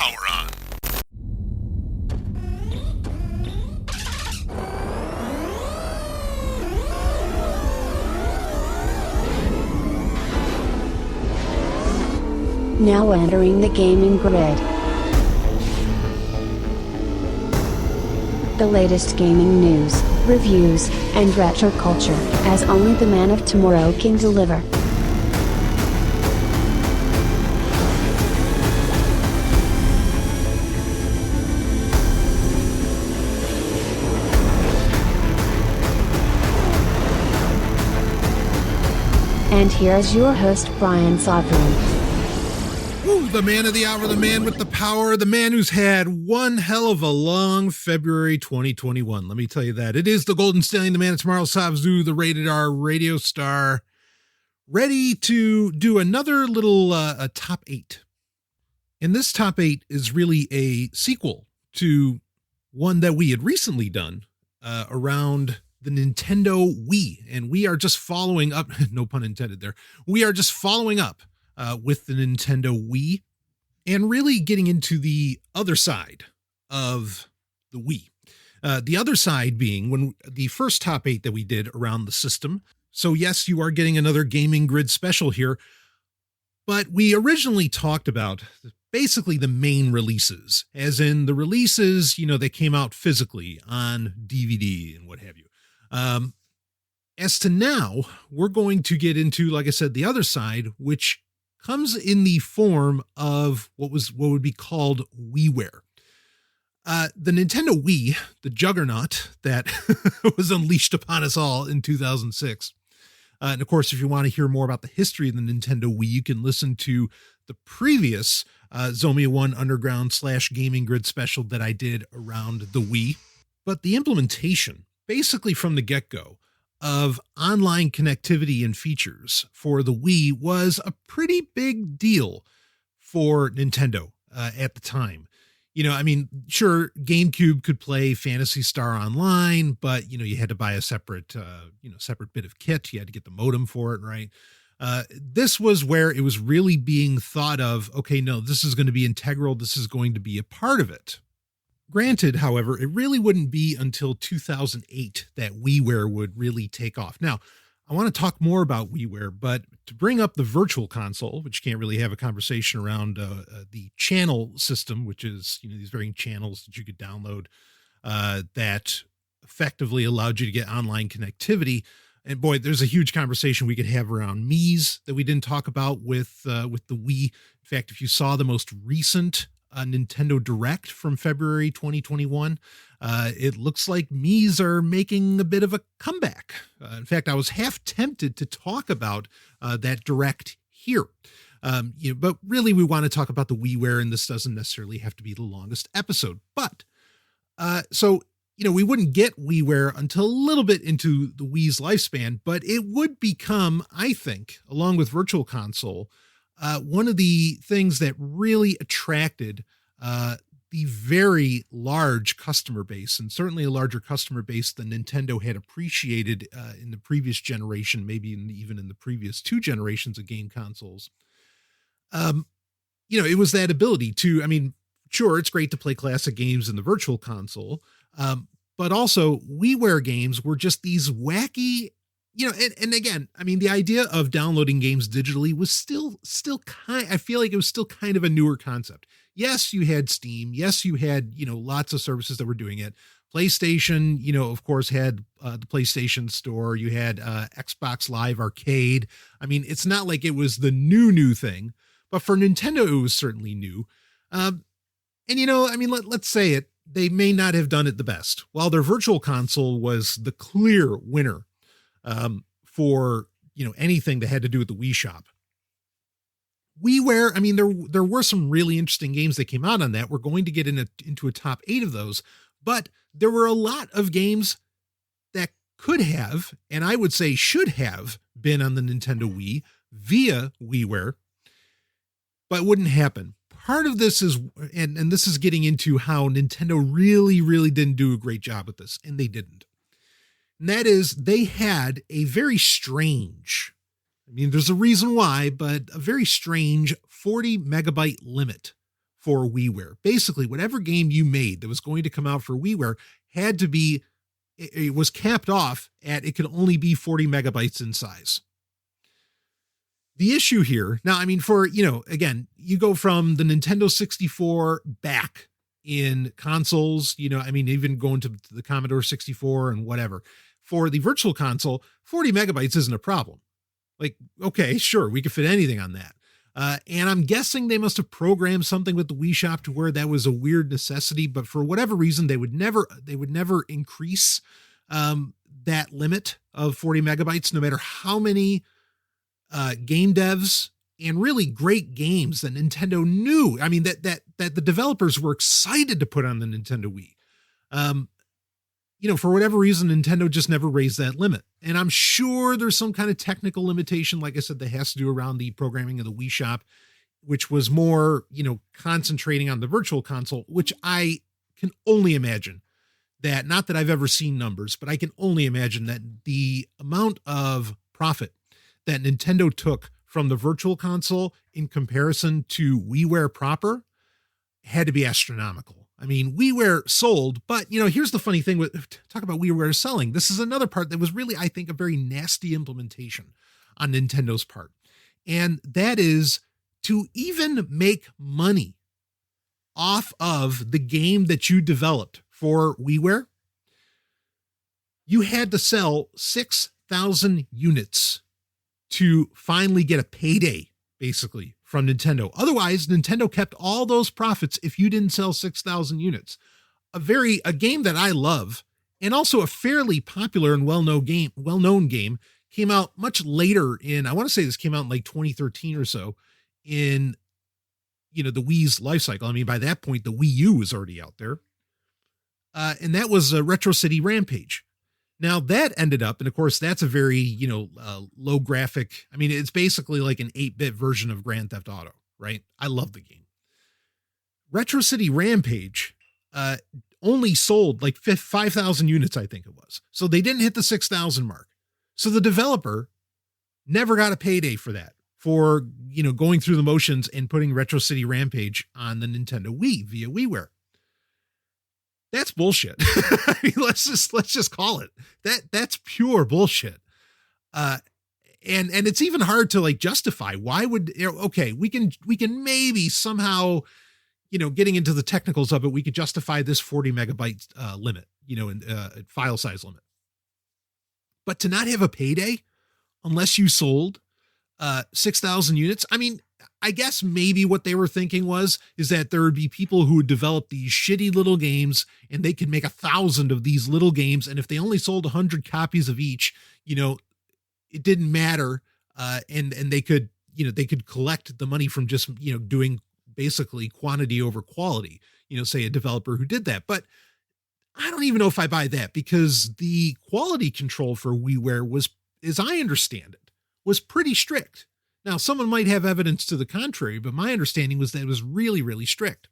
power on. Now entering the gaming grid. The latest gaming news, reviews, and retro culture, as only the man of tomorrow can deliver. And here's your host, Brian Sovryn. Ooh, the man of the hour, the man with the power, the man who's had one hell of a long February 2021. Let me tell you that. It is the Golden Stallion, the man of tomorrow, Savzu, the rated R radio star, ready to do another little top 8. And this top 8 is really a sequel to one that we had recently done around the Nintendo Wii. And we are just following up, no pun intended there, we are just following up with the Nintendo Wii and really getting into the other side of the Wii. The other side being when the first top 8 that we did around the system. So yes, you are getting another gaming grid special here, but we originally talked about basically the main releases, as in the releases, that came out physically on DVD and what have you. As to now, we're going to get into, like I said, the other side, which comes in the form of what would be called Wii-Where. The Nintendo Wii, the juggernaut that was unleashed upon us all in 2006. And of course, if you want to hear more about the history of the Nintendo Wii, you can listen to the previous Zomia 1 Underground / Gaming Grid special that I did around the Wii. But the implementation, basically from the get-go, of online connectivity and features for the Wii was a pretty big deal for Nintendo at the time. Sure, GameCube could play Phantasy Star Online, but, you had to buy a separate bit of kit. You had to get the modem for it, right? This was where it was really being thought of, okay, no, this is going to be integral. This is going to be a part of it. Granted, however, it really wouldn't be until 2008 that Wii-Where would really take off. Now, I want to talk more about Wii-Where, but to bring up the virtual console, which can't really have a conversation around the channel system, which is, these varying channels that you could download that effectively allowed you to get online connectivity. And boy, there's a huge conversation we could have around Mii's that we didn't talk about with the Wii. In fact, if you saw the most recent Nintendo Direct from February 2021, it looks like Mii's are making a bit of a comeback. In fact, I was half tempted to talk about that Direct here. But really we want to talk about the Wii-Where, and this doesn't necessarily have to be the longest episode. But we wouldn't get Wii-Where until a little bit into the Wii's lifespan, but it would become, I think, along with Virtual Console, one of the things that really attracted the very large customer base, and certainly a larger customer base than Nintendo had appreciated in the previous generation, maybe even in the previous 2 generations of game consoles. It was that ability to, sure, it's great to play classic games in the Virtual Console, but also WiiWare games were just these wacky, and again, the idea of downloading games digitally was still I feel like it was still kind of a newer concept. Yes, you had Steam. Yes, you had, lots of services that were doing it. PlayStation, of course, had the PlayStation Store. You had Xbox Live Arcade. It's not like it was the new thing, but for Nintendo, it was certainly new. Let's say it, they may not have done it the best. While their Virtual Console was the clear winner for, anything that had to do with the Wii Shop. WiiWare, there were some really interesting games that came out on that. We're going to get into a top 8 of those, but there were a lot of games that could have, and I would say should have, been on the Nintendo Wii via WiiWare, but wouldn't happen. Part of this is, and this is getting into how Nintendo really didn't do a great job with this, and they didn't. And that is, they had a very strange, there's a reason why, but a very strange 40 megabyte limit for WiiWare. Basically, whatever game you made that was going to come out for WiiWare had to be, it was capped off at it could only be 40 megabytes in size. The issue here, now, I mean, for, again, you go from the Nintendo 64 back in consoles, I mean, even going to the Commodore 64 and whatever. For the virtual console, 40 megabytes isn't a problem. Like, okay, sure, we could fit anything on that. And I'm guessing they must have programmed something with the Wii Shop to where that was a weird necessity, but for whatever reason, they would never increase that limit of 40 megabytes, no matter how many game devs and really great games that Nintendo knew. I mean, that the developers were excited to put on the Nintendo Wii. For whatever reason, Nintendo just never raised that limit. And I'm sure there's some kind of technical limitation, like I said, that has to do around the programming of the Wii Shop, which was more, concentrating on the virtual console, which I can only imagine that, not that I've ever seen numbers, but I can only imagine that the amount of profit that Nintendo took from the virtual console in comparison to WiiWare proper had to be astronomical. I mean, WiiWare sold, but here's the funny thing with talk about WiiWare selling. This is another part that was really, I think, a very nasty implementation on Nintendo's part. And that is to even make money off of the game that you developed for WiiWare, you had to sell 6,000 units to finally get a payday, basically, from Nintendo. Otherwise, Nintendo kept all those profits if you didn't sell 6,000 units. A game that I love, and also a fairly popular and well-known game, came out much later I want to say this came out in like 2013 or so, in, the Wii's life cycle. I mean, by that point, the Wii U was already out there. And that was Retro City Rampage. Now that ended up, and of course that's a very, low graphic. I mean, it's basically like an 8-bit version of Grand Theft Auto, right? I love the game. Retro City Rampage only sold like 5,000 units, I think it was. So they didn't hit the 6,000 mark. So the developer never got a payday for that, for, going through the motions and putting Retro City Rampage on the Nintendo Wii via WiiWare. That's bullshit. I mean, let's just call it that's pure bullshit. And it's even hard to like justify. Why would, okay, we can maybe somehow, getting into the technicals of it, we could justify this 40 megabyte limit, and file size limit. But to not have a payday unless you sold 6,000 units, I mean, I guess maybe what they were thinking is that there would be people who would develop these shitty little games and they could make 1,000 of these little games. And if they only sold 100 copies of each, it didn't matter. And they could, they could collect the money from just, doing basically quantity over quality, say a developer who did that. But I don't even know if I buy that, because the quality control for WiiWare was, as I understand it, was pretty strict. Now, someone might have evidence to the contrary, but my understanding was that it was really, really strict.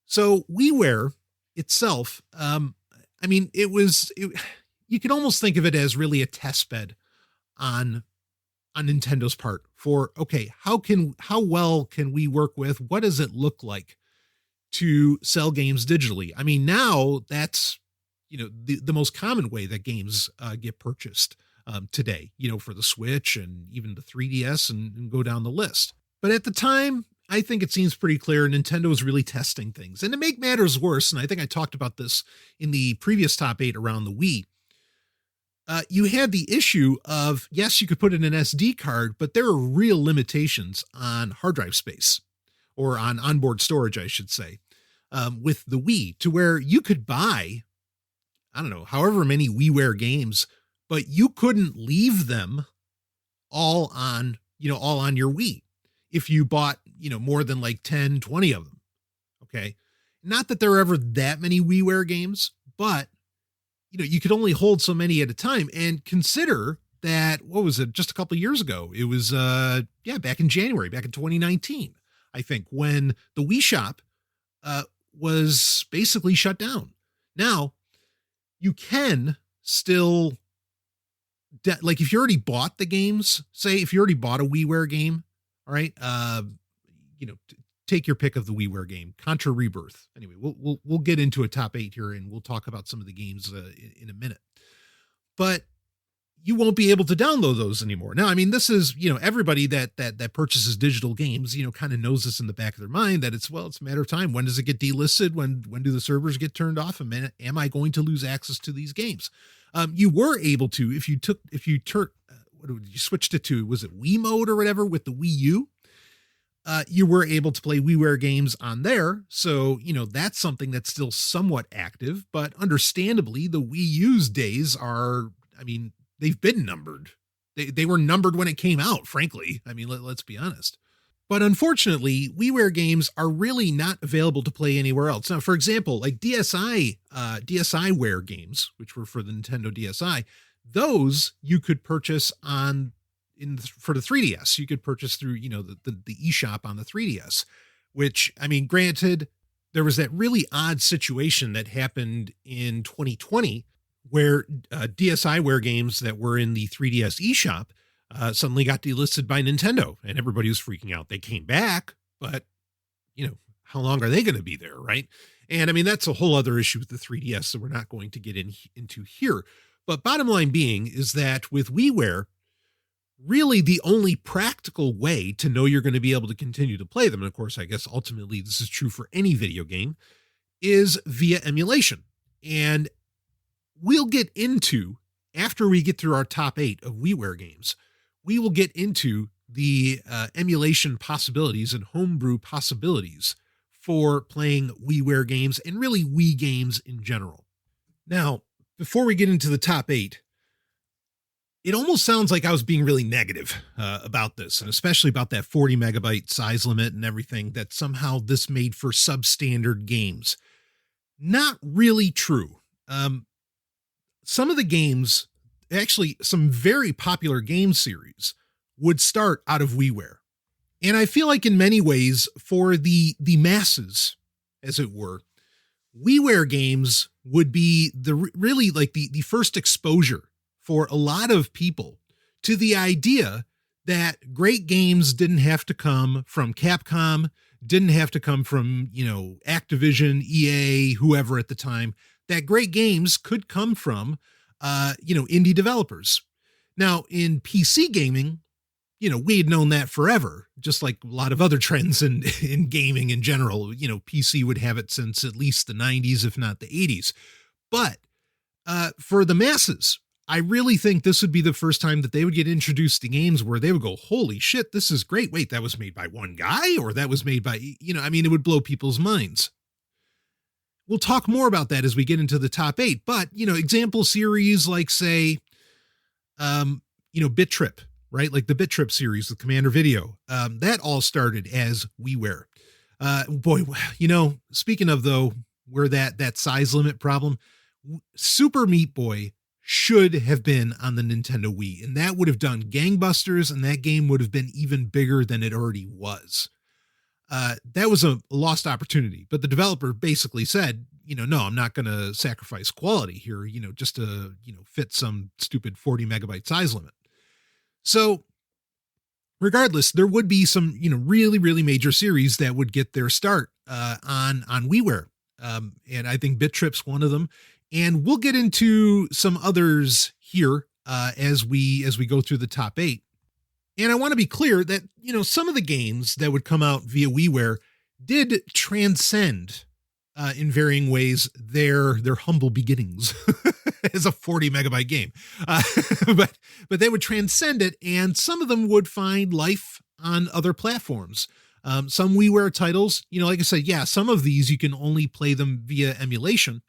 So WiiWare itself, I mean, you could almost think of it as really a test bed on Nintendo's part for, okay, how well can we work with? What does it look like to sell games digitally? I mean, now that's, the most common way that games get purchased today, for the Switch and even the 3DS and go down the list. But at the time, I think it seems pretty clear Nintendo was really testing things. And to make matters worse, and I think I talked about this in the previous top 8 around the Wii, you had the issue of, yes, you could put in an SD card, but there are real limitations on hard drive space, or on onboard storage, I should say, with the Wii, to where you could buy, I don't know, however many WiiWare games, but you couldn't leave them all on your Wii if you bought, more than like 10, 20 of them. Okay. Not that there are ever that many WiiWare games, but you could only hold so many at a time. And consider that, what was it? Just a couple of years ago, it was, back in January, back in 2019, I think, when the Wii Shop, was basically shut down. Now you can still, like, if you already bought the games, say if you already bought a WiiWare game, all right, take your pick of the WiiWare game, Contra Rebirth. Anyway, we'll get into a top 8 here, and we'll talk about some of the games in a minute. But you won't be able to download those anymore. Now, I mean, this is, everybody that purchases digital games, kind of knows this in the back of their mind, that it's a matter of time. When does it get delisted? When do the servers get turned off? Am I going to lose access to these games? You were able to, if you switched it to, was it Wii mode or whatever with the Wii U? You were able to play WiiWare games on there. So, that's something that's still somewhat active, but understandably the Wii U's days are, they've been numbered. They were numbered when it came out, frankly. Let's be honest. But unfortunately, WiiWare games are really not available to play anywhere else. Now, for example, like DSiWare games, which were for the Nintendo DSi, those you could purchase for the 3DS. You could purchase through, the eShop on the 3DS, which, granted, there was that really odd situation that happened in 2020 where DSiWare games that were in the 3DS eShop suddenly got delisted by Nintendo, and everybody was freaking out. They came back, but, how long are they going to be there, right? And that's a whole other issue with the 3DS that we're not going to get into here. But bottom line being is that with WiiWare, really the only practical way to know you're going to be able to continue to play them, and of course, I guess ultimately this is true for any video game, is via emulation. And we'll get into, after we get through our top 8 of WiiWare games, we will get into the emulation possibilities and homebrew possibilities for playing WiiWare games and really Wii games in general. Now, before we get into the top 8, it almost sounds like I was being really negative about this, and especially about that 40 megabyte size limit and everything, that somehow this made for substandard games. Not really true. Some of the games, actually some very popular game series, would start out of WiiWare. And I feel like in many ways, for the masses, as it were, WiiWare games would be really like the first exposure for a lot of people to the idea that great games didn't have to come from Capcom, didn't have to come from, Activision, EA, whoever at the time, that great games could come from, indie developers. Now, in PC gaming, we had known that forever, just like a lot of other trends in gaming in general. PC would have it since at least the 90s, if not the 80s. But for the masses, I really think this would be the first time that they would get introduced to games where they would go, holy shit, this is great. Wait, that was made by one guy, or that was made by, it would blow people's minds. We'll talk more about that as we get into the top 8, but, example series like, say, Bit Trip, right? Like the Bit Trip series with Commander Video. That all started as WiiWare. Speaking of, though, where that size limit problem, Super Meat Boy should have been on the Nintendo Wii, and that would have done gangbusters, and that game would have been even bigger than it already was. That was a lost opportunity, but the developer basically said, no, I'm not going to sacrifice quality here, just to, fit some stupid 40 megabyte size limit. So regardless, there would be some, really, really major series that would get their start, on WiiWare. And I think Bit Trip's one of them. And we'll get into some others here, as we go through the top 8. And I want to be clear that, some of the games that would come out via WiiWare did transcend, in varying ways, their humble beginnings as a 40 megabyte game. But they would transcend it, and some of them would find life on other platforms. Some WiiWare titles, like I said, some of these you can only play them via emulation.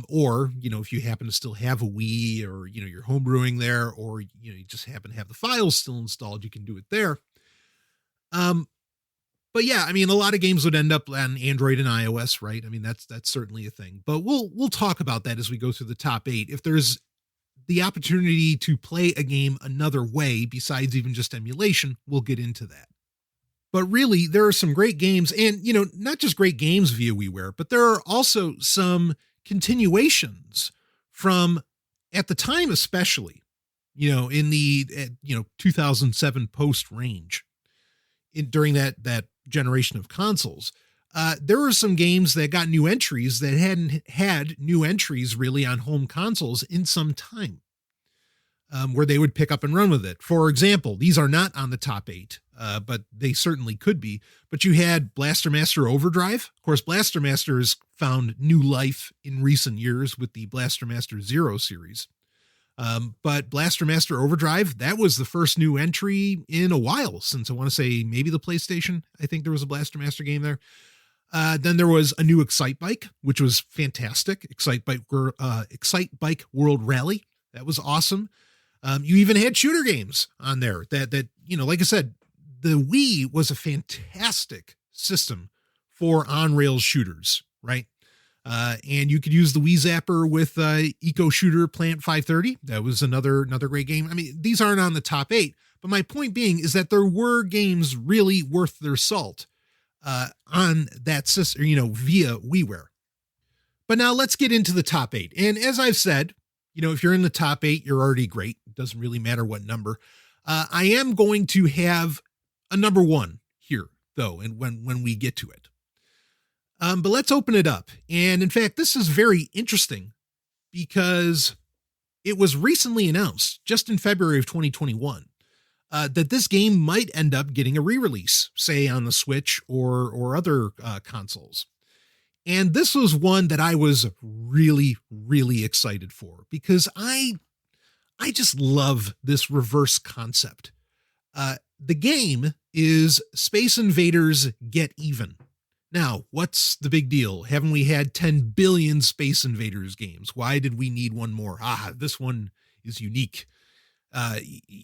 Or, if you happen to still have a Wii, or, you're homebrewing there, or, you just happen to have the files still installed, you can do it there. But yeah, a lot of games would end up on Android and iOS, right? That's certainly a thing, but we'll talk about that as we go through the top 8. If there's the opportunity to play a game another way besides even just emulation, we'll get into that. But really, there are some great games, and, not just great games via WiiWare, but there are also some continuations from, at the time especially, in the 2007 post range, during that generation of consoles. There were some games that got new entries that hadn't had new entries really on home consoles in some time, where they would pick up and run with it. For example, these are not on the top 8, but they certainly could be. But you had Blaster Master Overdrive. Of course, Blaster Master has found new life in recent years with the Blaster Master Zero series. But Blaster Master Overdrive, that was the first new entry in a while, since I want to say maybe the PlayStation. I think there was a Blaster Master game there. Then there was a new Excite Bike, which was fantastic. Excite Bike World Rally. That was awesome. You even had shooter games on there that, like I said, the Wii was a fantastic system for on-rails shooters, right? And you could use the Wii Zapper with Eco Shooter Plant 530. That was another great game. I mean, these aren't on the top 8, but my point being is that there were games really worth their salt on that system, via WiiWare. But now let's get into the top 8. And as I've said, if you're in the top 8, you're already great. It doesn't really matter what number. I am going to have a number 1 here, though, and when we get to it. But let's open it up. And in fact, this is very interesting because it was recently announced, just in February of 2021, that this game might end up getting a re-release, say on the Switch or other consoles. And this was one that I was really, really excited for because I just love this reverse concept. The game is Space Invaders Get Even. Now, what's the big deal? Haven't we had 10 billion Space Invaders games? Why did we need one more? This one is unique.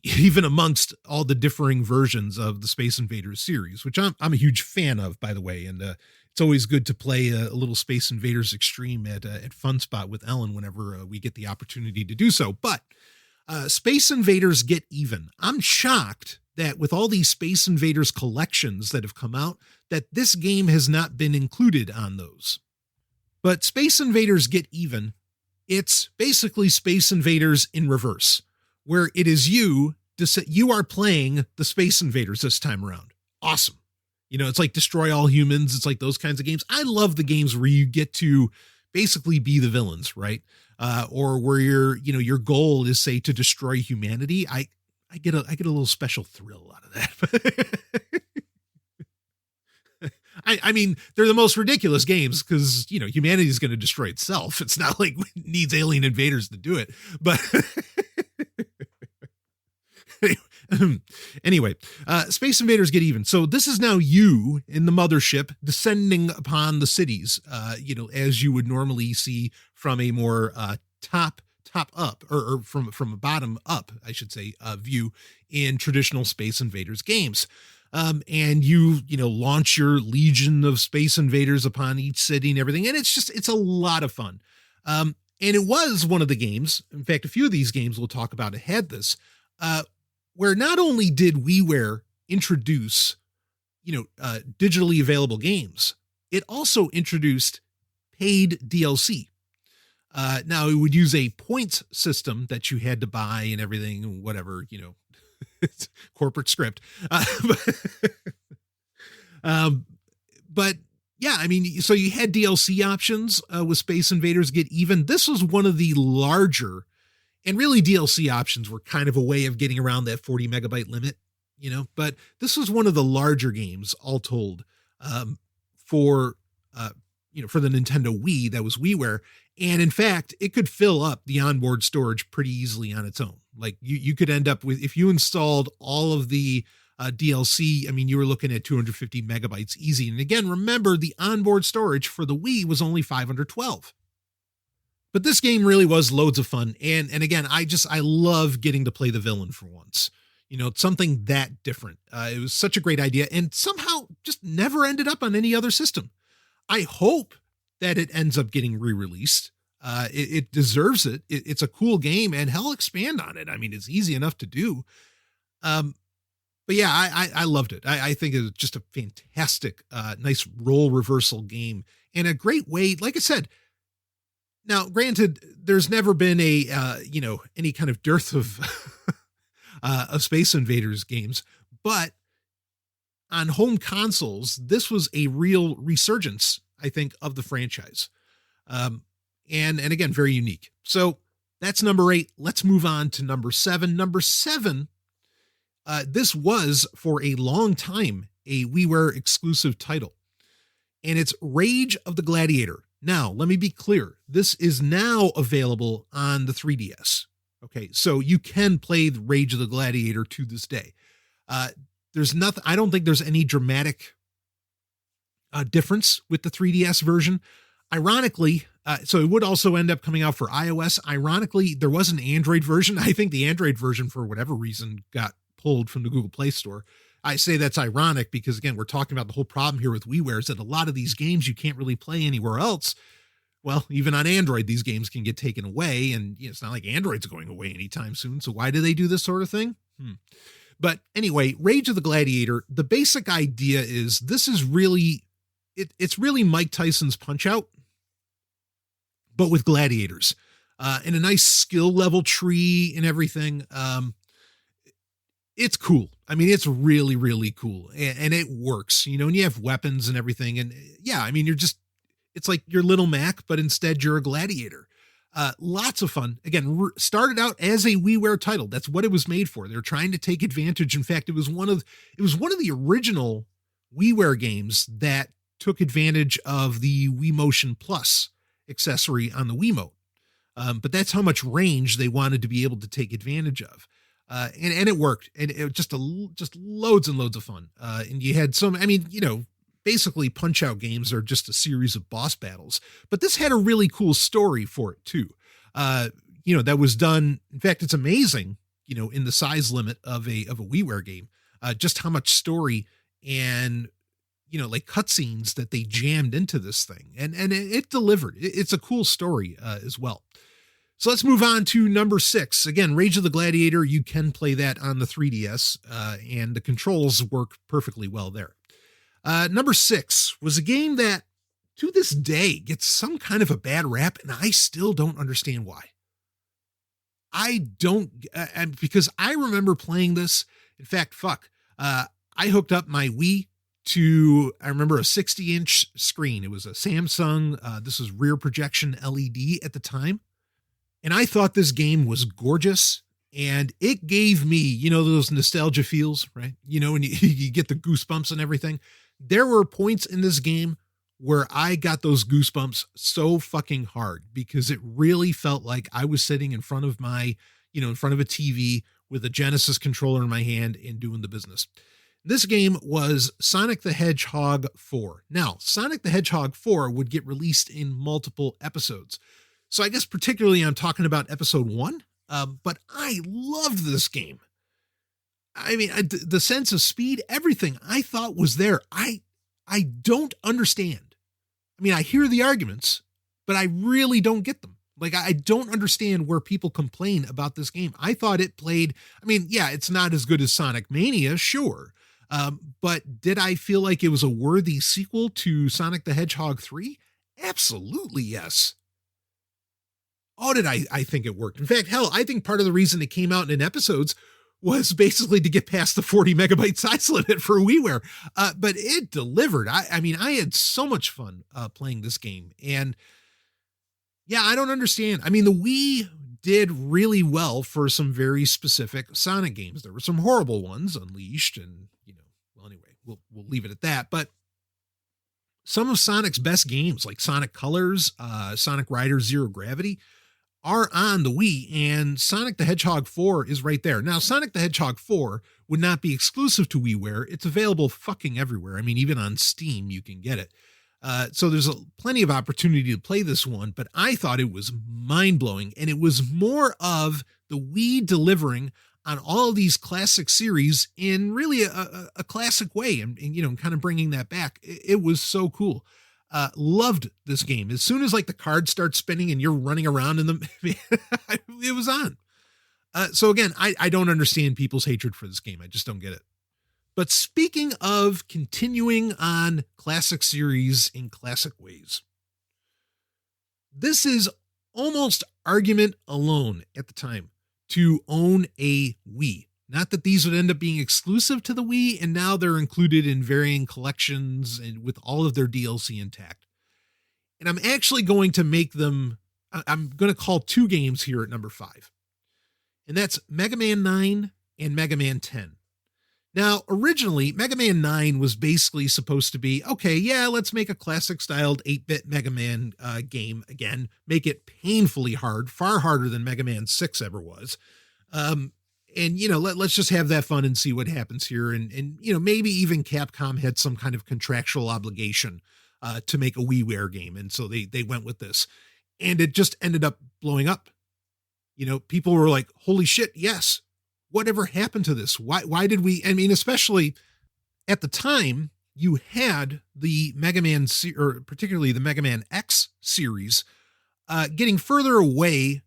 Even amongst all the differing versions of the Space Invaders series, which I'm a huge fan of, by the way. And it's always good to play a little Space Invaders Extreme at Fun Spot with Ellen whenever we get the opportunity to do so. But Space Invaders Get Even. I'm shocked that with all these Space Invaders collections that have come out, that this game has not been included on those. But Space Invaders Get Even, it's basically Space Invaders in reverse, where it is you are playing the Space Invaders this time around. Awesome. It's like Destroy All Humans. It's like those kinds of games. I love the games where you get to basically be the villains, right? Or where your goal is, say, to destroy humanity. I get a little special thrill out of that. I mean, they're the most ridiculous games because, humanity is going to destroy itself. It's not like it needs alien invaders to do it. But anyway, Space Invaders Get Even. So this is now you in the mothership descending upon the cities, as you would normally see from a more top up or from a bottom up, I should say, view in traditional Space Invaders games. And you launch your legion of Space Invaders upon each city and everything. And it's a lot of fun. And it was one of the games, in fact, a few of these games we'll talk about had this, where not only did WiiWare introduce, digitally available games, it also introduced paid DLC. Now it would use a points system that you had to buy and everything, whatever, it's corporate script. But yeah, I mean, so you had DLC options with Space Invaders Get Even. This was one of the larger, and really DLC options were kind of a way of getting around that 40 megabyte limit, but this was one of the larger games all told, for the Nintendo Wii, that was WiiWare. And in fact, it could fill up the onboard storage pretty easily on its own. Like you could end up with, if you installed all of the DLC, I mean, you were looking at 250 megabytes easy. And again, remember the onboard storage for the Wii was only 512. But this game really was loads of fun. And again, I love getting to play the villain for once. It's something that different. It was such a great idea and somehow just never ended up on any other system. I hope that it ends up getting re-released. It deserves it. It's a cool game, and hell, expand on it. I mean, it's easy enough to do. But yeah, I loved it. I think it was just a fantastic, nice role reversal game and a great way, like I said. Now, granted, there's never been any kind of dearth of Space Invaders games, but on home consoles, this was a real resurgence, I think, of the franchise. And again, very unique. So that's number 8. Let's move on to number 7. Number 7, this was for a long time a WiiWare exclusive title, and it's Rage of the Gladiator. Now, let me be clear. This is now available on the 3DS. Okay, so you can play the Rage of the Gladiator to this day. There's nothing, I don't think there's any dramatic difference with the 3DS version. Ironically, so it would also end up coming out for iOS. Ironically, there was an Android version. I think the Android version, for whatever reason, got pulled from the Google Play Store. I say that's ironic because, again, we're talking about the whole problem here with WiiWare is that a lot of these games you can't really play anywhere else. Well, even on Android, these games can get taken away, and it's not like Android's going away anytime soon. So why do they do this sort of thing? But anyway, Rage of the Gladiator, the basic idea is this is really, it's really Mike Tyson's Punch-Out, but with gladiators, and a nice skill level tree and everything. It's cool. I mean, it's really, really cool. And it works, and you have weapons and everything. And yeah, I mean, it's like your Little Mac, but instead you're a gladiator. Lots of fun. Again, started out as a WiiWare title. That's what it was made for. They're trying to take advantage. In fact, it was one of the original WiiWare games that took advantage of the Wii Motion Plus accessory on the Wiimote. But that's how much range they wanted to be able to take advantage of. And it worked, and it just loads and loads of fun. And you had basically Punch-Out games are just a series of boss battles, but this had a really cool story for it too. That was done. In fact, it's amazing, in the size limit of a WiiWare game, just how much story and, like cutscenes that they jammed into this thing, and it delivered. It's a cool story, as well. So let's move on to number 6. Again, Rage of the Gladiator, you can play that on the 3DS, and the controls work perfectly well there. Number 6 was a game that, to this day, gets some kind of a bad rap, and I still don't understand why. Because I remember playing this. In fact, I hooked up my Wii to, I remember, a 60-inch screen. It was a Samsung, this was rear projection LED at the time. And I thought this game was gorgeous, and it gave me, those nostalgia feels, right? When you get the goosebumps and everything. There were points in this game where I got those goosebumps so fucking hard because it really felt like I was sitting in front of my, in front of a TV with a Genesis controller in my hand and doing the business. This game was Sonic the Hedgehog 4. Now, Sonic the Hedgehog 4 would get released in multiple episodes. So I guess particularly I'm talking about episode 1, but I loved this game. I mean, the sense of speed, everything I thought was there. I don't understand. I mean, I hear the arguments, but I really don't get them. Like, I don't understand where people complain about this game. I thought it played, I mean, yeah, it's not as good as Sonic Mania, sure. But did I feel like it was a worthy sequel to Sonic the Hedgehog 3? Absolutely, yes. Oh, did I think it worked. In fact, hell, I think part of the reason it came out in episodes was basically to get past the 40 megabyte size limit for WiiWare. But it delivered. I mean, I had so much fun playing this game. And yeah, I don't understand. I mean, the Wii did really well for some very specific Sonic games. There were some horrible ones, Unleashed, and, well, anyway, we'll leave it at that. But some of Sonic's best games, like Sonic Colors, Sonic Riders Zero Gravity, are on the Wii, and Sonic the Hedgehog 4 is right there. Now, Sonic the Hedgehog 4 would not be exclusive to WiiWare. It's available fucking everywhere. I mean, even on Steam, you can get it. So there's plenty of opportunity to play this one, but I thought it was mind-blowing, and it was more of the Wii delivering on all of these classic series in really a classic way, and kind of bringing that back. It was so cool. Loved this game. As soon as like the cards start spinning and you're running around in them, it was on. So again, I don't understand people's hatred for this game. I just don't get it. But speaking of continuing on classic series in classic ways, this is almost argument alone at the time to own a Wii. Not that these would end up being exclusive to the Wii, and now they're included in varying collections and with all of their DLC intact. And I'm actually going to make them, I'm going to call 2 games here at number 5. And that's Mega Man 9 and Mega Man 10. Now, originally, Mega Man 9 was basically supposed to be, okay, yeah, let's make a classic-styled 8-bit Mega Man game again, make it painfully hard, far harder than Mega Man 6 ever was. And, you know, let's just have that fun and see what happens here. And you know, maybe even Capcom had some kind of contractual obligation to make a Wii-Ware game. And so they went with this. And it just ended up blowing up. You know, people were like, holy shit, yes. Whatever happened to this? Why did we, I mean, especially at the time, you had the Mega Man, or particularly the Mega Man X series, getting further away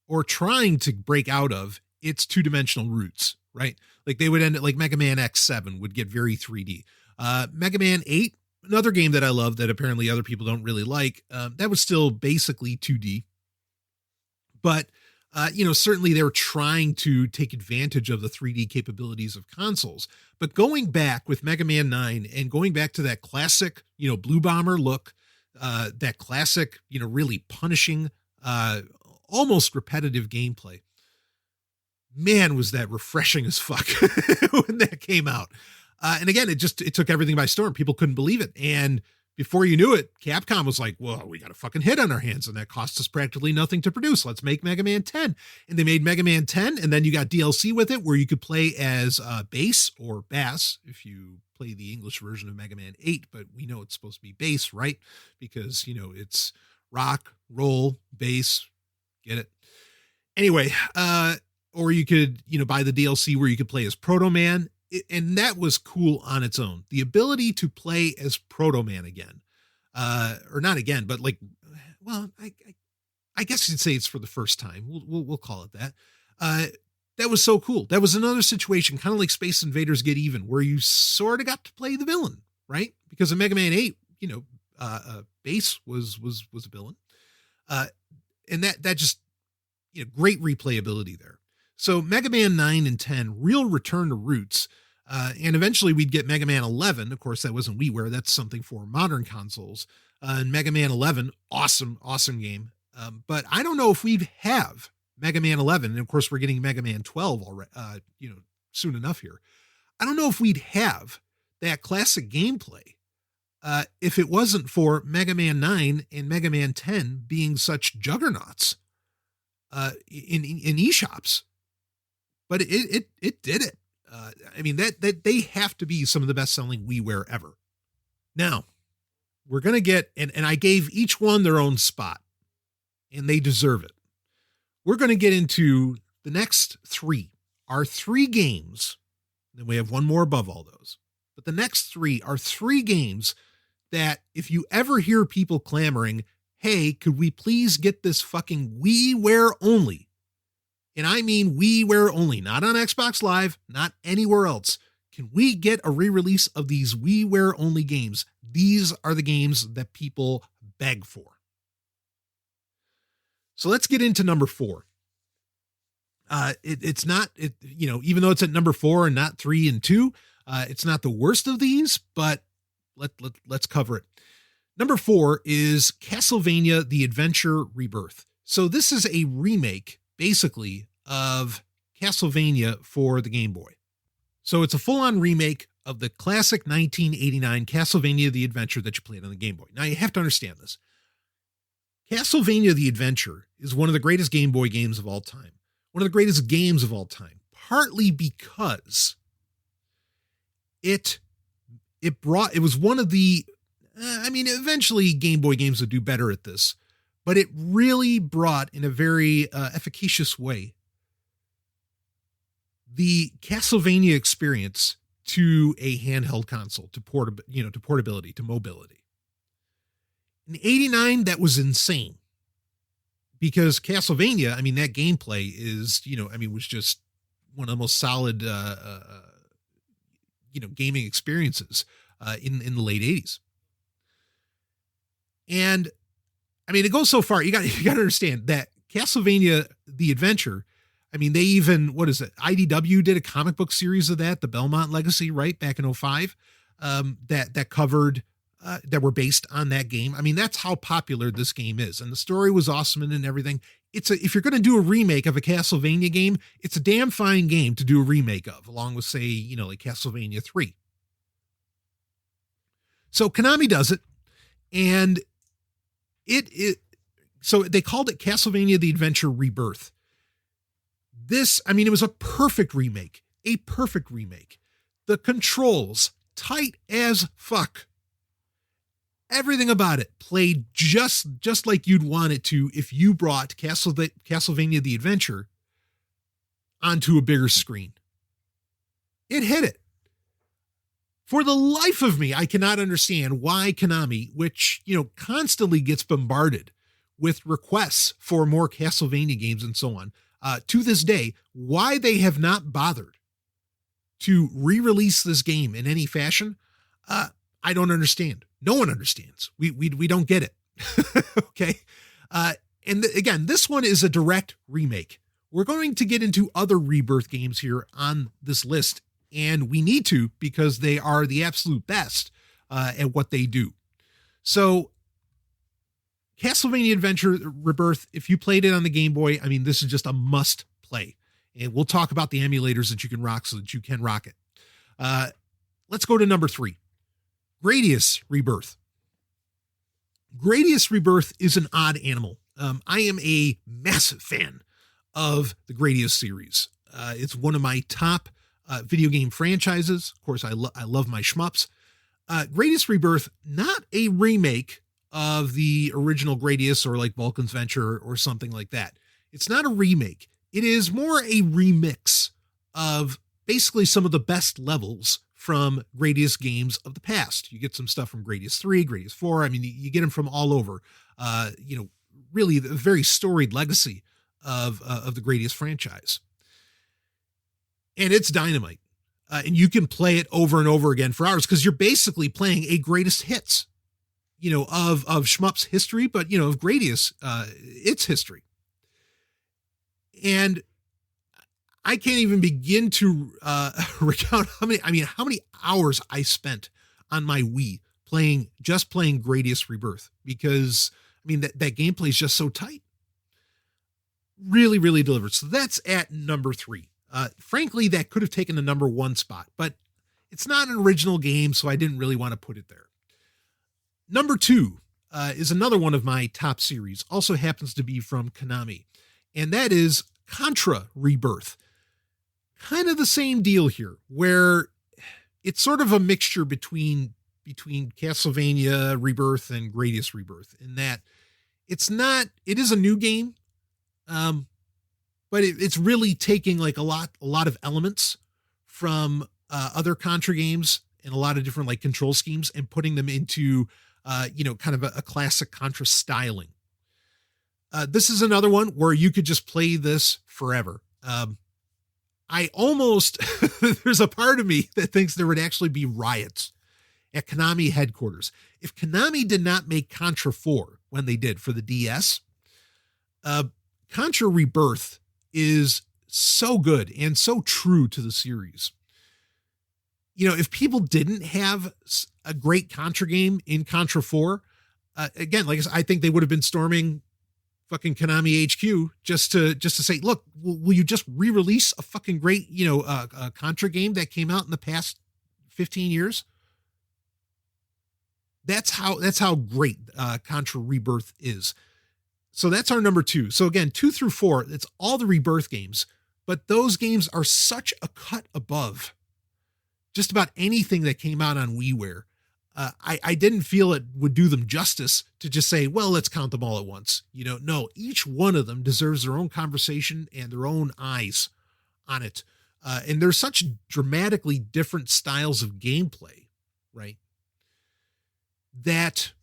or trying to break out of its 2-dimensional roots, right? Like they would end it like Mega Man X7 would get very 3D. Mega Man 8, another game that I love that apparently other people don't really like, that was still basically 2D. But, you know, certainly they were trying to take advantage of the 3D capabilities of consoles. But going back with Mega Man 9 and going back to that classic, you know, Blue Bomber look, that classic, you know, really punishing, almost repetitive gameplay. Man, was that refreshing as fuck when that came out. And again, it took everything by storm. People couldn't believe it. And before you knew it, Capcom was like, well, we got a fucking hit on our hands and that cost us practically nothing to produce. Let's make Mega Man 10. And they made Mega Man 10. And then you got DLC with it where you could play as bass or bass if you play the English version of Mega Man 8. But we know it's supposed to be bass, right? Because, you know, it's rock, roll, bass. Get it? Anyway, or you could, you know, buy the DLC where you could play as Proto Man. And that was cool on its own. The ability to play as Proto Man again, or not again, but like, well, I guess you'd say it's for the first time. We'll call it that. That was so cool. That was another situation, kind of like Space Invaders Get Even, where you sort of got to play the villain, right? Because in Mega Man 8, you know, Bass was a villain, and that just, you know, great replayability there. So Mega Man 9 and 10, real return to roots. And eventually we'd get Mega Man 11. Of course, that wasn't WiiWare. That's something for modern consoles. And Mega Man 11, awesome game. But I don't know if we'd have Mega Man 11. And of course, we're getting Mega Man 12 already, you know, soon enough here. I don't know if we'd have that classic gameplay if it wasn't for Mega Man 9 and Mega Man 10 being such juggernauts in eShops. But it did it. I mean, that they have to be some of the best selling WiiWare ever. Now, we're going to get, and I gave each one their own spot, and they deserve it. We're going to get into the next 3. Our 3 games, and we have one more above all those. But the next 3 are 3 games that if you ever hear people clamoring, hey, could we please get this fucking WiiWare only? And I mean WiiWare only, not on Xbox Live, not anywhere else. Can we get a re-release of these WiiWare only games? These are the games that people beg for. So let's get into number 4. It's not, you know, even though it's at number 4 and not 3 and 2, it's not the worst of these, but let's cover it. Number 4 is Castlevania: The Adventure Rebirth. So this is a remake, basically, of Castlevania for the Game Boy. So it's a full-on remake of the classic 1989 Castlevania: The Adventure that you played on the Game Boy. Now you have to understand this. Castlevania: The Adventure is one of the greatest Game Boy games of all time. One of the greatest games of all time. Partly because it was one of the, I mean, eventually Game Boy games would do better at this, but it really brought in a very efficacious way the Castlevania experience to a handheld console, to portability, to mobility. In 89, that was insane because Castlevania, I mean, that gameplay is, was just one of the most solid, gaming experiences in the late 80s. And I mean, it goes so far. You got to understand that Castlevania: The Adventure, I mean, they even, what is it? IDW did a comic book series of that, the Belmont Legacy, right? Back in 2005, that covered, that were based on that game. I mean, that's how popular this game is. And the story was awesome and everything. If you're going to do a remake of a Castlevania game, it's a damn fine game to do a remake of, along with, say, like Castlevania 3. So Konami does it, and so they called it Castlevania The Adventure Rebirth. It was a perfect remake. The controls, tight as fuck. Everything about it played just like you'd want it to if you brought Castlevania The Adventure onto a bigger screen. It hit it. For the life of me, I cannot understand why Konami, which, constantly gets bombarded with requests for more Castlevania games and so on, to this day, why they have not bothered to re-release this game in any fashion, I don't understand. No one understands. We don't get it. Okay. Again, this one is a direct remake. We're going to get into other Rebirth games here on this list, and we need to because they are the absolute best at what they do. So Castlevania Adventure Rebirth, if you played it on the Game Boy, this is just a must play. And we'll talk about the emulators that you can rock so that you can rock it. Let's go to number 3. Gradius ReBirth. Gradius ReBirth is an odd animal. I am a massive fan of the Gradius series. It's one of my top video game franchises. Of course, I love my shmups. Gradius ReBirth, not a remake of the original Gradius or like Vulcan's Venture or something like that. It's not a remake. It is more a remix of basically some of the best levels from Gradius games of the past. You get some stuff from Gradius 3, Gradius 4. You get them from all over. Really the very storied legacy of the Gradius franchise. And it's dynamite. And you can play it over and over again for hours because you're basically playing a greatest hits, of shmup's history, but, of Gradius, its history. And I can't even begin to recount how many hours I spent on my Wii playing Gradius ReBirth, because that gameplay is just so tight. Really, really delivered. So that's at number 3. Frankly, that could have taken the number 1 spot, but it's not an original game, so I didn't really want to put it there. Number 2 is another one of my top series, also happens to be from Konami, and that is Contra Rebirth. Kind of the same deal here, where it's sort of a mixture between Castlevania Rebirth and Gradius ReBirth, in that it is a new game, but it's really taking like a lot of elements from other Contra games and a lot of different like control schemes and putting them into kind of a classic Contra styling. This is another one where you could just play this forever. I almost, there's a part of me that thinks there would actually be riots at Konami headquarters. If Konami did not make Contra 4 when they did for the DS, Contra Rebirth is so good and so true to the series. If people didn't have a great Contra game in Contra 4, again, like I said, I think they would have been storming fucking Konami HQ just to say, look, will you just re-release a fucking great, a Contra game that came out in the past 15 years? That's how great Contra Rebirth is. So that's our number 2. So again, 2 through 4, it's all the Rebirth games, but those games are such a cut above just about anything that came out on WiiWare. I didn't feel it would do them justice to just say, well, let's count them all at once. No, each one of them deserves their own conversation and their own eyes on it. And there's such dramatically different styles of gameplay, right? That,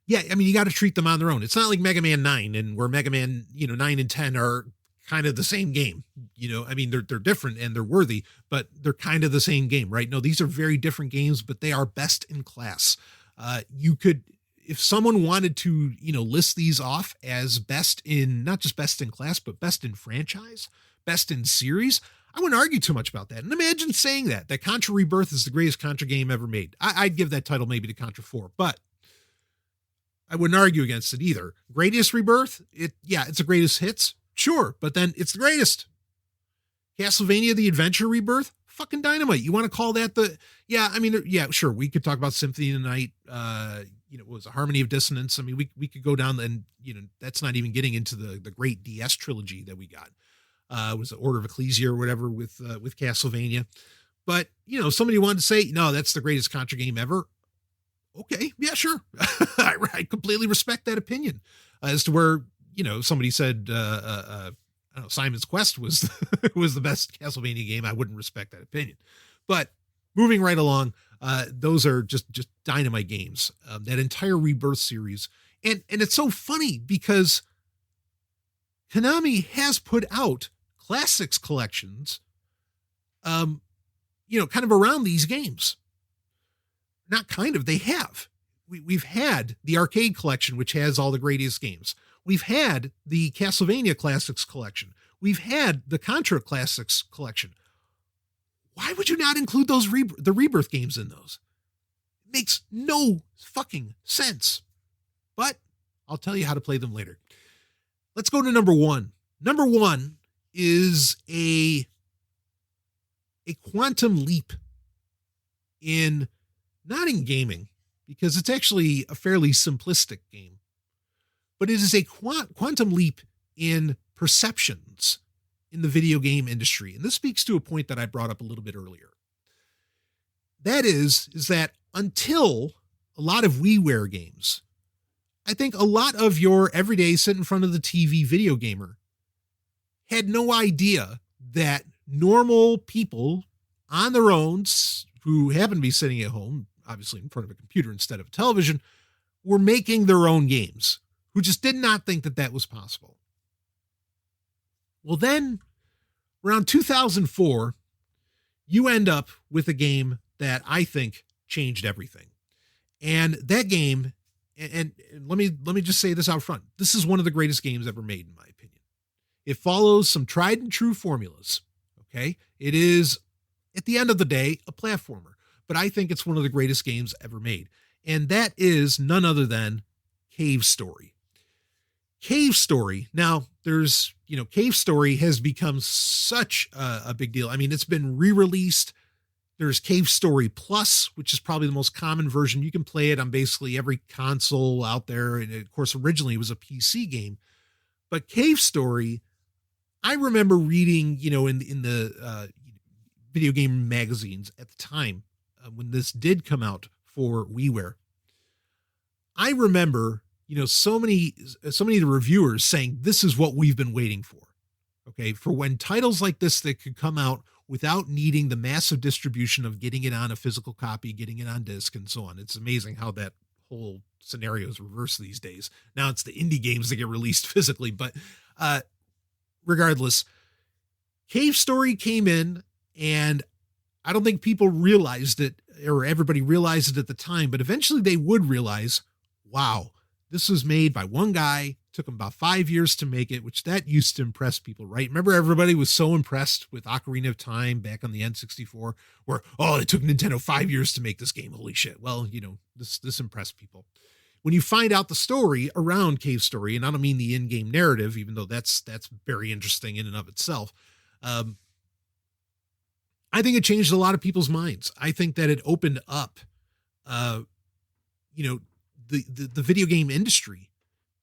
yeah, you got to treat them on their own. It's not like Mega Man 9 and where Mega Man, 9 and 10 are kind of the same game. They're different and they're worthy, but they're kind of the same game, right? No, these are very different games, but they are best in class. if someone wanted to, list these off as best in, not just best in class, but best in franchise, best in series, I wouldn't argue too much about that. And imagine saying that Contra Rebirth is the greatest Contra game ever made. I'd give that title maybe to Contra 4, but I wouldn't argue against it either. Gradius ReBirth, it's the greatest hits, sure, but then it's the greatest. Castlevania, the Adventure Rebirth, fucking dynamite. You want to call that sure, we could talk about Symphony of the Night, it was a Harmony of Dissonance. I mean, we could go down and, that's not even getting into the great DS trilogy that we got. It was the Order of Ecclesia or whatever with Castlevania. But, somebody wanted to say, no, that's the greatest Contra game ever. Okay, yeah, sure. I completely respect that opinion. As to where, somebody said, I don't know, Simon's Quest was was the best Castlevania game, I wouldn't respect that opinion. But moving right along, those are just dynamite games. That entire Rebirth series, and it's so funny because Konami has put out classics collections, kind of around these games. Not kind of, they have. We've had the arcade collection, which has all the greatest games. We've had the Castlevania Classics collection. We've had the Contra Classics collection. Why would you not include the Rebirth games in those? It makes no fucking sense. But I'll tell you how to play them later. Let's go to number one. Number one is a quantum leap not in gaming, because it's actually a fairly simplistic game, but it is a quantum leap in perceptions in the video game industry. And this speaks to a point that I brought up a little bit earlier. That is that until a lot of Wii-Ware games, I think a lot of your everyday sit in front of the TV video gamer had no idea that normal people on their own who happen to be sitting at home, obviously in front of a computer instead of a television, were making their own games, who just did not think that was possible. Well, then around 2004, you end up with a game that I think changed everything. And that game, and let me just say this out front. This is one of the greatest games ever made, in my opinion. It follows some tried and true formulas. Okay. It is, at the end of the day, a platformer, but I think it's one of the greatest games ever made. And that is none other than Cave Story. Cave Story. Now there's, Cave Story has become such a big deal. I mean, it's been re-released. There's Cave Story Plus, which is probably the most common version. You can play it on basically every console out there. And of course, originally it was a PC game, but Cave Story, I remember reading, in the video game magazines at the time when this did come out for WiiWare. I remember, so many of the reviewers saying, this is what we've been waiting for. Okay. For when titles like this that could come out without needing the massive distribution of getting it on a physical copy, getting it on disc, and so on. It's amazing how that whole scenario is reversed these days. Now it's the indie games that get released physically, but regardless, Cave Story came in, and I don't think people realized it, or everybody realized it at the time, but eventually they would realize, wow, this was made by one guy. Took him about 5 years to make it, which that used to impress people, right? Remember, everybody was so impressed with Ocarina of Time back on the N64, where, it took Nintendo 5 years to make this game. Holy shit. Well, this impressed people. When you find out the story around Cave Story, and I don't mean the in-game narrative, even though that's very interesting in and of itself. I think it changed a lot of people's minds. I think that it opened up, the video game industry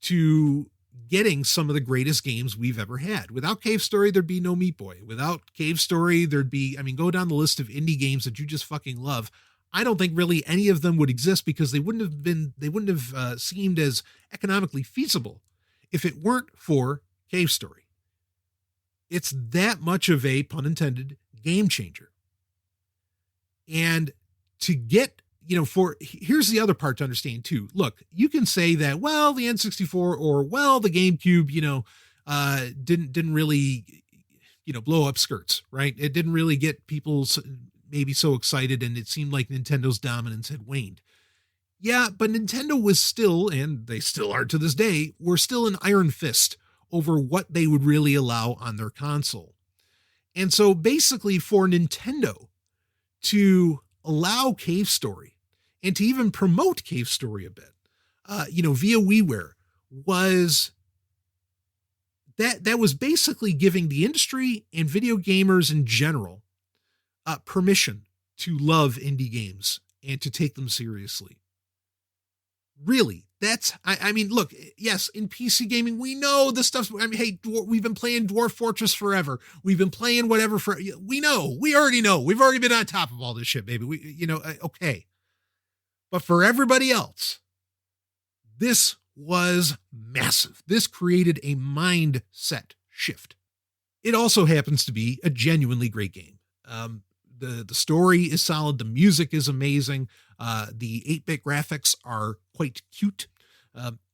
to getting some of the greatest games we've ever had. Without Cave Story, there'd be no Meat Boy. Without Cave Story, there'd be, go down the list of indie games that you just fucking love. I don't think really any of them would exist because they wouldn't have seemed as economically feasible if it weren't for Cave Story. It's that much of a, pun intended, game changer. And to get, here's the other part to understand too. Look, you can say that, well, the N64 or, well, the GameCube, didn't really, blow up skirts, right? It didn't really get people maybe so excited, and it seemed like Nintendo's dominance had waned. Yeah, but Nintendo was still, and they still are to this day, were still an iron fist over what they would really allow on their console. And so basically for Nintendo to allow Cave Story and to even promote Cave Story a bit, via WiiWare was that was basically giving the industry and video gamers in general permission to love indie games and to take them seriously. Really, I mean, look, yes, in PC gaming, we know this stuff's, I mean, hey, we've been playing Dwarf Fortress forever. We've been playing whatever we already know. We've already been on top of all this shit, baby. Okay. But for everybody else, this was massive. This created a mindset shift. It also happens to be a genuinely great game. The story is solid. The music is amazing. The 8-bit graphics are quite cute.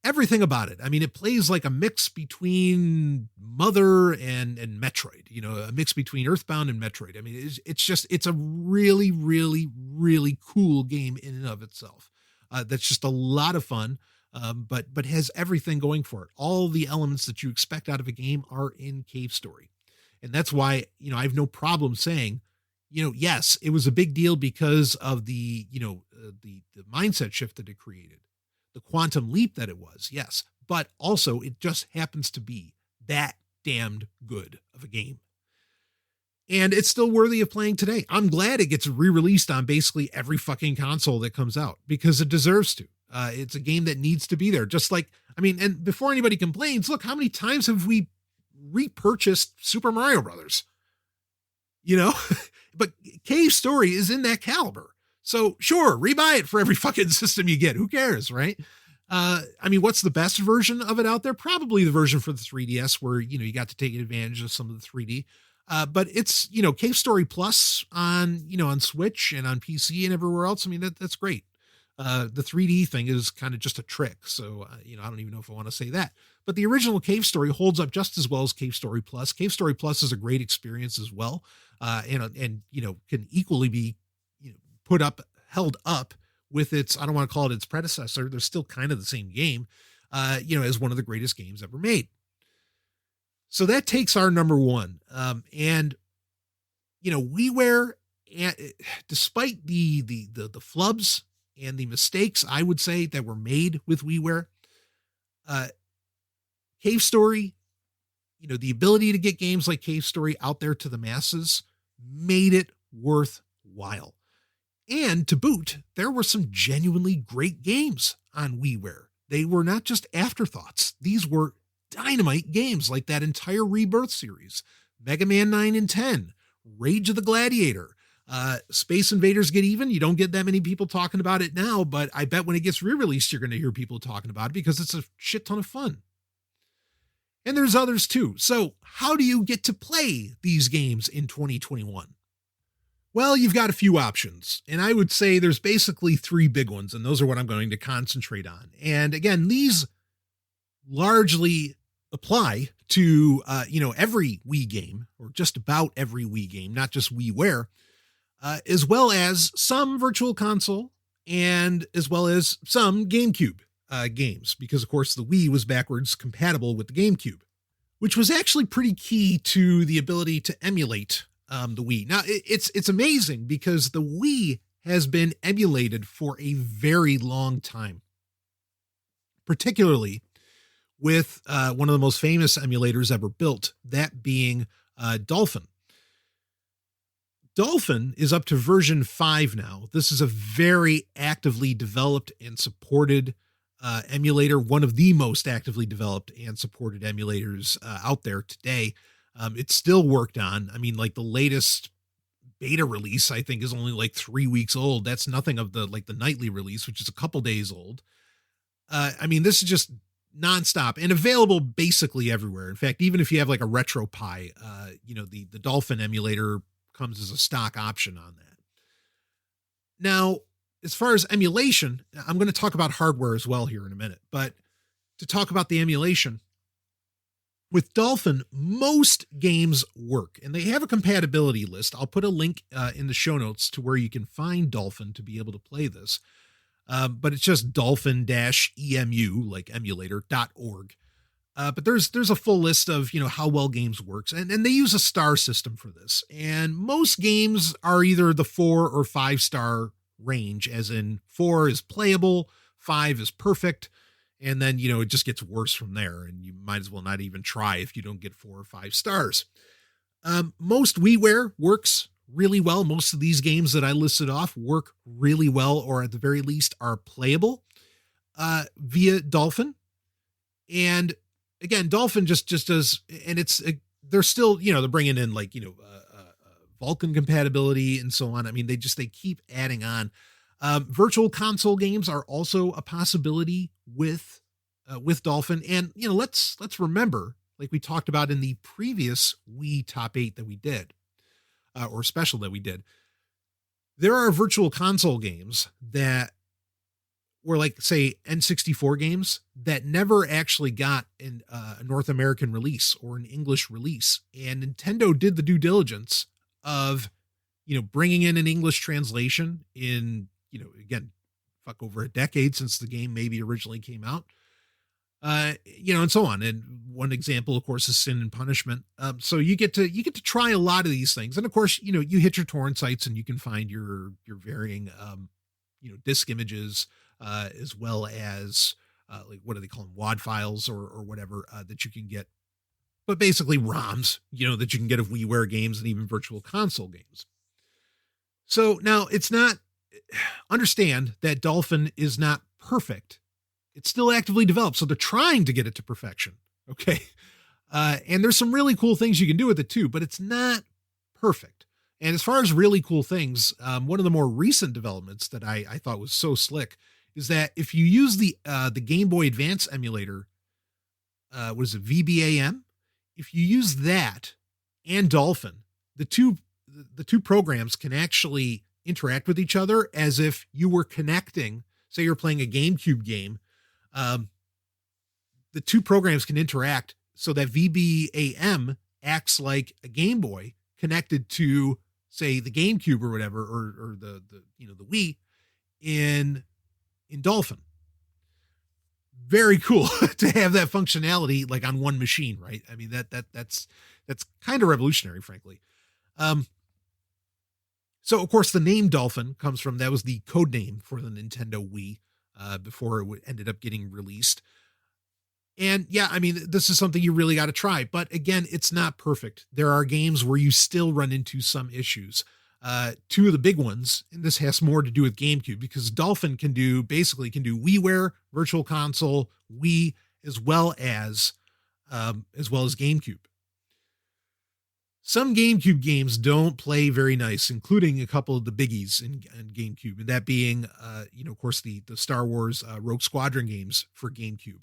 Everything about it. I mean, it plays like a mix between Mother and Metroid, a mix between Earthbound and Metroid. I mean, it's a really, really, really cool game in and of itself. That's just a lot of fun. But has everything going for it. All the elements that you expect out of a game are in Cave Story. And that's why, I have no problem saying, yes, it was a big deal because of the mindset shift that it created, the quantum leap that it was. Yes. But also it just happens to be that damned good of a game. And it's still worthy of playing today. I'm glad it gets re-released on basically every fucking console that comes out because it deserves to. It's a game that needs to be there. Just like, and before anybody complains, look, how many times have we repurchased Super Mario Brothers? But Cave Story is in that caliber. So sure, rebuy it for every fucking system you get. Who cares, right? What's the best version of it out there? Probably the version for the 3DS where, you got to take advantage of some of the 3D. But it's, Cave Story Plus on Switch and on PC and everywhere else. That's great. The 3D thing is kind of just a trick. So, I don't even know if I want to say that, but the original Cave Story holds up just as well as Cave Story Plus. Cave Story Plus is a great experience as well. And can equally be held up with its, I don't want to call it its predecessor. They're still kind of the same game, as one of the greatest games ever made. So that takes our number one. WiiWare, despite the flubs and the mistakes, I would say, that were made with WiiWare, Cave Story, the ability to get games like Cave Story out there to the masses made it worthwhile. And to boot, there were some genuinely great games on WiiWare. They were not just afterthoughts. These were dynamite games like that entire Rebirth series, Mega Man 9 and 10, Rage of the Gladiator, Space Invaders Get Even. You don't get that many people talking about it now, but I bet when it gets re-released, you're going to hear people talking about it because it's a shit ton of fun. And there's others too. So how do you get to play these games in 2021? Well, you've got a few options, and I would say there's basically three big ones, and those are what I'm going to concentrate on. And again, these largely apply to, every Wii game, or just about every Wii game, not just WiiWare, as well as some Virtual Console, and as well as some GameCube games, because of course the Wii was backwards compatible with the GameCube, which was actually pretty key to the ability to emulate the Wii. Now it's amazing because the Wii has been emulated for a very long time, particularly with one of the most famous emulators ever built, that being Dolphin. Dolphin is up to version 5 now. This is a very actively developed and supported emulator, one of the most actively developed and supported emulators out there today. It's still worked on. The latest beta release, I think, is only like 3 weeks old. That's nothing of the nightly release, which is a couple days old. This is just nonstop and available basically everywhere. In fact, even if you have like a RetroPie, the Dolphin emulator comes as a stock option on that. Now, as far as emulation, I'm going to talk about hardware as well here in a minute, but to talk about the emulation, with Dolphin, most games work, and they have a compatibility list. I'll put a link in the show notes to where you can find Dolphin to be able to play this. but it's just dolphin-emu, like emulator.org. But there's a full list of, how well games works, and they use a star system for this. And most games are either the 4 or 5 star range, as in 4 is playable, 5 is perfect, and then, it just gets worse from there, and you might as well not even try if you don't get 4 or 5 stars. Most WiiWare works really well. Most of these games that I listed off work really well, or at the very least are playable via Dolphin. And again, Dolphin just does, and they're still, they're bringing in like, Vulkan compatibility and so on. I mean, they keep adding on. Virtual console games are also a possibility with Dolphin. And, let's remember, like we talked about in the previous Wii Top 8 that we did, or special that we did, there are virtual console games that were like, say, N64 games that never actually got a North American release or an English release. And Nintendo did the due diligence of, bringing in an English translation in, again, over a decade since the game maybe originally came out, and so on. And one example, of course, is Sin and Punishment. So you get to try a lot of these things. And of course, you hit your torrent sites and you can find your varying, disk images, as well as, like, what do they call them? WAD files or whatever, that you can get, but basically ROMs, that you can get of WiiWare games and even virtual console games. So now understand that Dolphin is not perfect. It's still actively developed. So they're trying to get it to perfection. Okay. And there's some really cool things you can do with it too, but it's not perfect. And as far as really cool things, one of the more recent developments that I thought was so slick is that if you use the Game Boy Advance emulator, what is it, VBAM? If you use that and Dolphin, the two programs can actually interact with each other as if you were connecting. Say you're playing a GameCube game. The two programs can interact so that VBAM acts like a Game Boy connected to, say, the GameCube or whatever, or the Wii in Dolphin. Very cool to have that functionality like on one machine, right? I mean, that's kind of revolutionary, frankly. So of course the name Dolphin comes from, that was the code name for the Nintendo Wii, before it ended up getting released. And yeah, I mean, this is something you really got to try, but again, it's not perfect. There are games where you still run into some issues. Two of the big ones, and this has more to do with GameCube, because Dolphin can do WiiWare, Virtual Console, Wii, as well as GameCube. Some GameCube games don't play very nice, including a couple of the biggies in GameCube, and that being, of course, the Star Wars Rogue Squadron games for GameCube,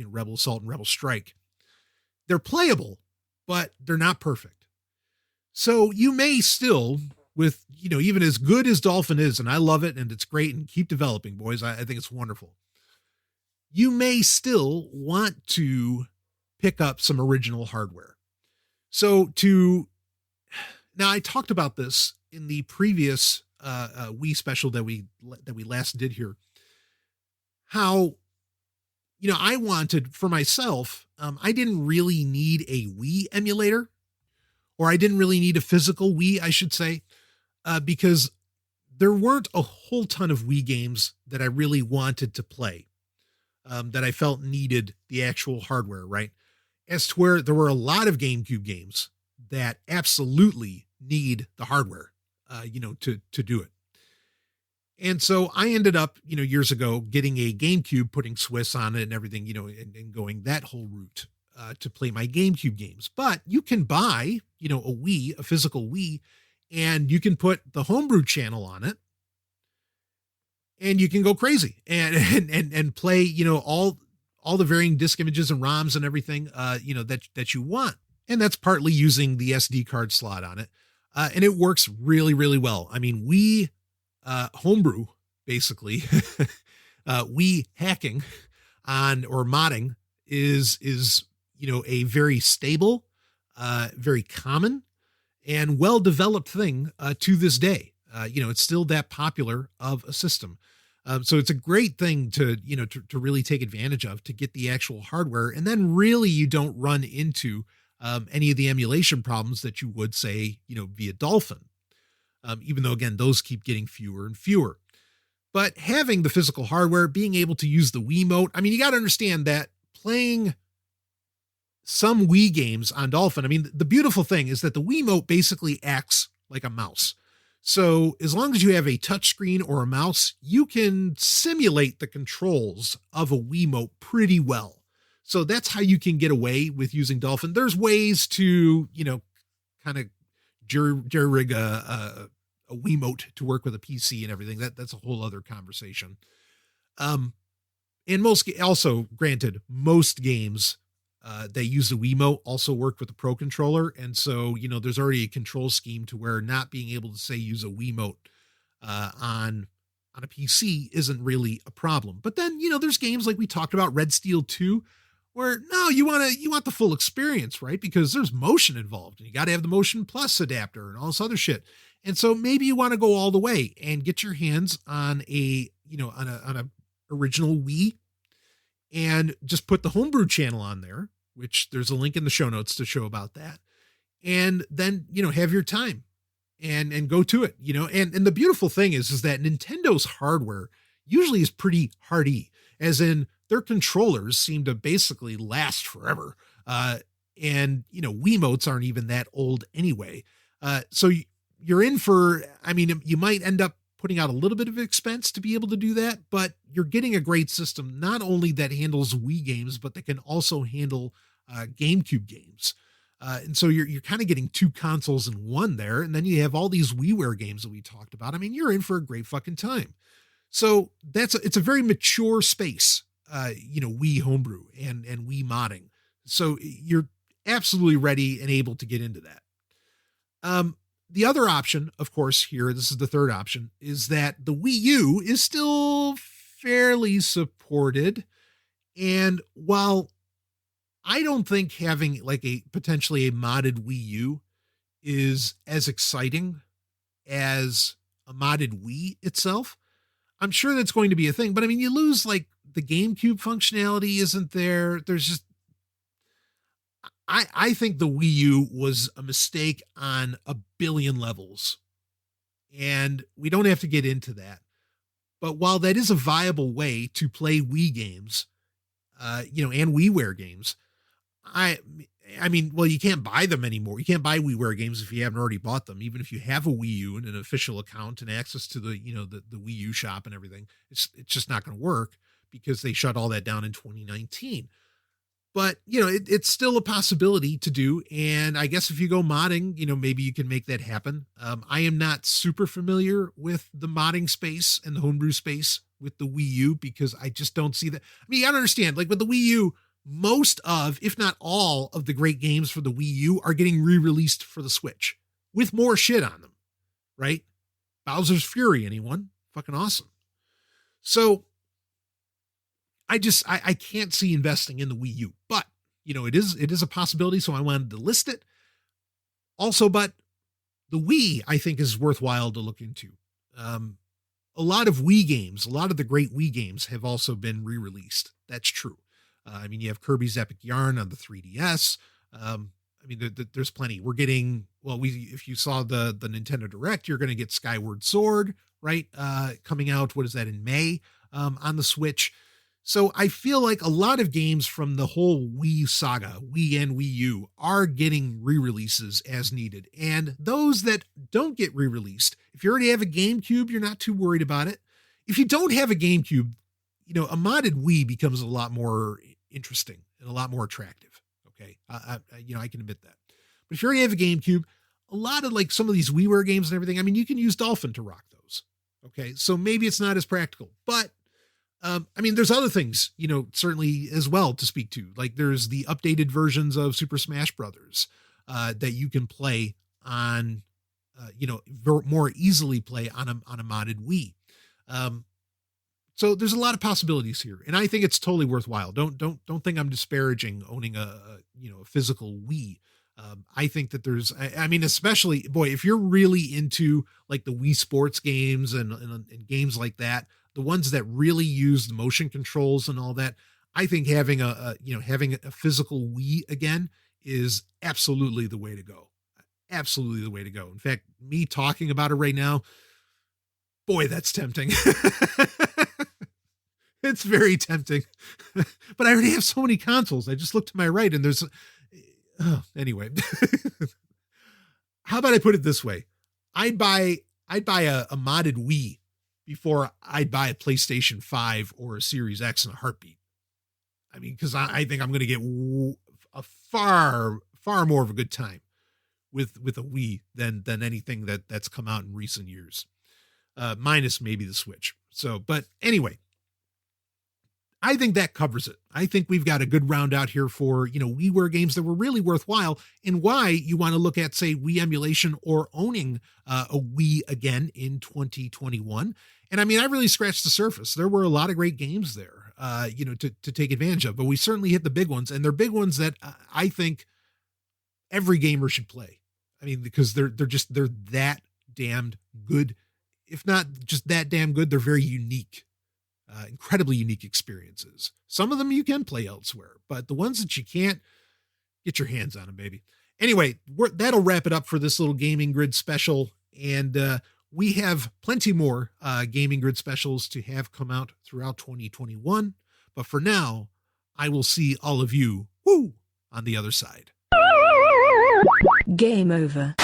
Rebel Assault and Rebel Strike. They're playable, but they're not perfect. So you may still, with, even as good as Dolphin is, and I love it and it's great, and keep developing, boys, I think it's wonderful. You may still want to pick up some original hardware. So now I talked about this in the previous Wii special that we last did here, how, I wanted for myself, I didn't really need a Wii emulator, or I didn't really need a physical Wii, I should say, because there weren't a whole ton of Wii games that I really wanted to play, that I felt needed the actual hardware, right? As to where there were a lot of GameCube games that absolutely need the hardware, to do it. And so I ended up, years ago, getting a GameCube, putting Swiss on it and everything, and going that whole route, to play my GameCube games. But you can buy, a physical Wii, and you can put the homebrew channel on it, and you can go crazy and play, all the varying disk images and ROMs and everything, that you want. And that's partly using the SD card slot on it. And it works really, really well. I mean, we, homebrew, basically, we hacking on, or modding is, a very stable, very common and well-developed thing, to this day. It's still that popular of a system. So it's a great thing to, to really take advantage of, to get the actual hardware. And then really you don't run into any of the emulation problems that you would say, via Dolphin. Even though, again, those keep getting fewer and fewer. But having the physical hardware, being able to use the Wiimote, I mean, you got to understand that playing some Wii games on Dolphin, I mean, the beautiful thing is that the Wiimote basically acts like a mouse. So as long as you have a touchscreen or a mouse, you can simulate the controls of a Wiimote pretty well. So that's how you can get away with using Dolphin. There's ways to, kind of jerry-rig a Wiimote to work with a PC and everything. That's a whole other conversation. And also, granted, most games they use the Wiimote also work with the Pro Controller. And so, there's already a control scheme to where not being able to say use a Wiimote on a PC isn't really a problem. But then, there's games like we talked about, Red Steel 2, where no, you want the full experience, right? Because there's motion involved and you got to have the Motion Plus adapter and all this other shit. And so maybe you want to go all the way and get your hands on on a original Wii and just put the homebrew channel on there, which there's a link in the show notes to show about that. And then, have your time and go to it, and the beautiful thing is that Nintendo's hardware usually is pretty hardy, as in their controllers seem to basically last forever. And Wiimotes aren't even that old anyway. So you're in for, you might end up putting out a little bit of expense to be able to do that, but you're getting a great system, not only that handles Wii games, but that can also handle GameCube games. And so you're kind of getting two consoles in one there. And then you have all these WiiWare games that we talked about. You're in for a great fucking time. So it's a very mature space, Wii homebrew and Wii modding. So you're absolutely ready and able to get into that. The other option, of course, here, this is the third option, is that the Wii U is still fairly supported. And while I don't think having like potentially a modded Wii U is as exciting as a modded Wii itself, I'm sure that's going to be a thing. But you lose like the GameCube functionality isn't there. There's just, I think the Wii U was a mistake on a billion levels, and we don't have to get into that. But while that is a viable way to play Wii games, and WiiWare games, well, you can't buy them anymore. You can't buy WiiWare games if you haven't already bought them. Even if you have a Wii U and an official account and access to the Wii U shop and everything, it's just not going to work because they shut all that down in 2019. But, it's still a possibility to do. And I guess if you go modding, maybe you can make that happen. I am not super familiar with the modding space and the homebrew space with the Wii U because I just don't see that. You gotta understand, like with the Wii U, most of, if not all of the great games for the Wii U are getting re-released for the Switch with more shit on them, right? Bowser's Fury, anyone? Fucking awesome. So I can't see investing in the Wii U, but it is a possibility. So I wanted to list it also, but the Wii I think is worthwhile to look into. A lot of Wii games, a lot of the great Wii games have also been re-released. That's true. You have Kirby's Epic Yarn on the 3DS. There's plenty. We're getting, if you saw the Nintendo Direct, you're going to get Skyward Sword, right? Coming out, what is that, in May, on the Switch. So I feel like a lot of games from the whole Wii saga, Wii and Wii U, are getting re-releases as needed. And those that don't get re-released, if you already have a GameCube, you're not too worried about it. If you don't have a GameCube, a modded Wii becomes a lot more interesting and a lot more attractive. Okay. I can admit that. But if you already have a GameCube, a lot of like some of these WiiWare games and everything, you can use Dolphin to rock those. Okay. So maybe it's not as practical, but there's other things, certainly as well to speak to. Like there's the updated versions of Super Smash Brothers that you can play on, more easily play on a modded Wii. So there's a lot of possibilities here, and I think it's totally worthwhile. Don't think I'm disparaging owning a physical Wii. I think that there's, especially, boy, if you're really into like the Wii Sports games and games like that, the ones that really use the motion controls and all that, I think having having a physical Wii again is absolutely the way to go. Absolutely the way to go. In fact, me talking about it right now, boy, that's tempting. It's very tempting. But I already have so many consoles. I just look to my right and there's anyway. How about I put it this way? I'd buy a modded Wii before I'd buy a PlayStation 5 or a Series X in a heartbeat. I mean, because I think I'm going to get a far more of a good time with a Wii than anything that's come out in recent years, minus maybe the Switch. So, but anyway, I think that covers it. I think we've got a good round out here for, WiiWare games that were really worthwhile and why you want to look at, say, Wii emulation or owning a Wii again in 2021. And I mean, I really scratched the surface. There were a lot of great games there, to take advantage of, but we certainly hit the big ones, and they're big ones that I think every gamer should play. I mean, because they're that damned good. If not just that damn good, they're very unique. Incredibly unique experiences. Some of them you can play elsewhere, but the ones that you can't, get your hands on them, baby. Anyway, that'll wrap it up for this little Gaming Grid special. And we have plenty more Gaming Grid specials to have come out throughout 2021. But for now, I will see all of you on the other side. Game over.